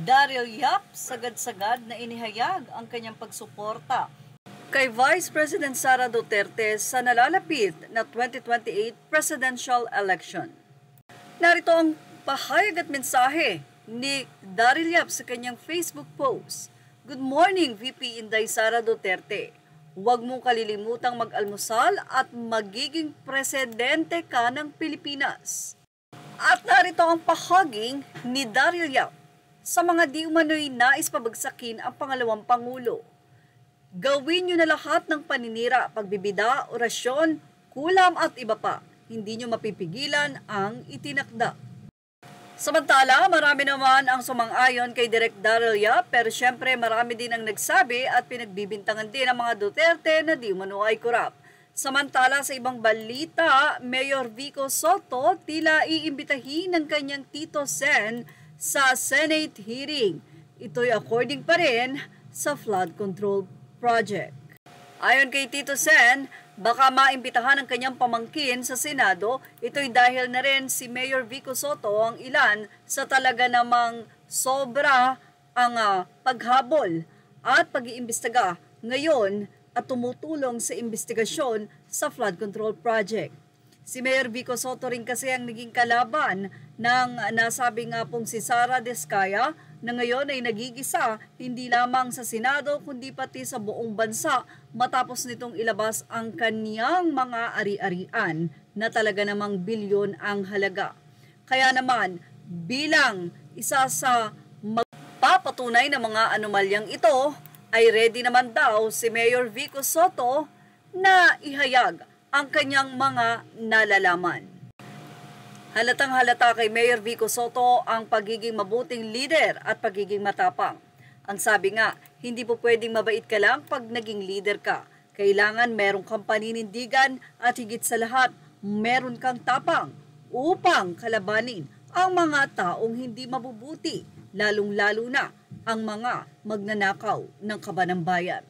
Daryl Yap, sagad-sagad na inihayag ang kanyang pagsuporta kay Vice President Sara Duterte sa nalalapit na 2028 presidential election. Narito ang pahayag at mensahe ni Daryl Yap sa kanyang Facebook post. Good morning, VP Inday Sara Duterte. Huwag mong kalilimutang mag-almusal at magiging presidente ka ng Pilipinas. At narito ang pahaging ni Daryl Yap sa mga di umano'y nais pabagsakin ang pangalawang Pangulo. Gawin nyo na lahat ng paninira, pagbibida, orasyon, kulam at iba pa. Hindi nyo mapipigilan ang itinakda. Samantala, marami naman ang sumang-ayon kay Direk Daryl Yap, pero syempre marami din ang nagsabi at pinagbibintangan din ang mga Duterte na di umano ay korap. Samantala sa ibang balita, Mayor Vico Sotto tila iimbitahin ng kanyang Tito Sen sa Senate hearing. Ito'y according pa rin sa flood control project. Ayon kay Tito Sen, baka maimbitahan ang kanyang pamangkin sa Senado. Ito'y dahil na rin si Mayor Vico Sotto ang ilan sa talaga namang sobra ang paghabol at pag-iimbestiga ngayon at tumutulong sa investigasyon sa flood control project. Si Mayor Vico Sotto rin kasi ang naging kalaban ng nasabi nga pong si Sara Diskaya na ngayon ay nagigisa hindi lamang sa Senado kundi pati sa buong bansa matapos nitong ilabas ang kaniyang mga ari-arian na talaga namang bilyon ang halaga. Kaya naman bilang isa sa magpapatunay ng mga anomalyang ito ay ready naman daw si Mayor Vico Sotto na ihayag ang kanyang mga nalalaman. Halatang halata kay Mayor Vico Sotto ang pagiging mabuting leader at pagiging matapang. Ang sabi nga, hindi po pwedeng mabait ka lang pag naging leader ka. Kailangan meron kang paninindigan at higit sa lahat, meron kang tapang upang kalabanin ang mga taong hindi mabubuti, lalong-lalo na ang mga magnanakaw ng kaban ng bayan.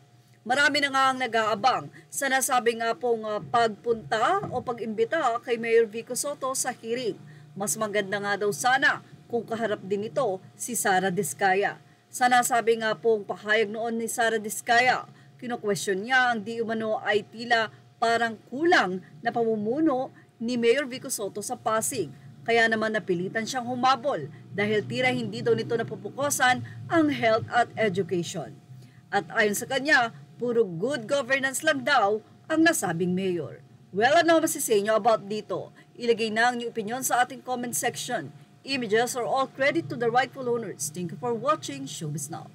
Marami na nga ang nag-aabang sa nasabi nga pong pagpunta o pag-imbita kay Mayor Vico Sotto sa hearing. Mas maganda nga daw sana kung kaharap din ito si Sara Diskaya. Sa nasabi nga pong pahayag noon ni Sara Diskaya, kino-question niya ang di umano ay tila parang kulang na pamumuno ni Mayor Vico Sotto sa Pasig. Kaya naman napilitan siyang humabol dahil tira hindi daw nito napupukosan ang health at education. At ayon sa kanya, puro good governance lang daw ang nasabing mayor. Well, ano masisay nyo about dito? Ilagay na ang inyong opinion sa ating comment section. Images are all credit to the rightful owners. Thank you for watching Showbiz Now.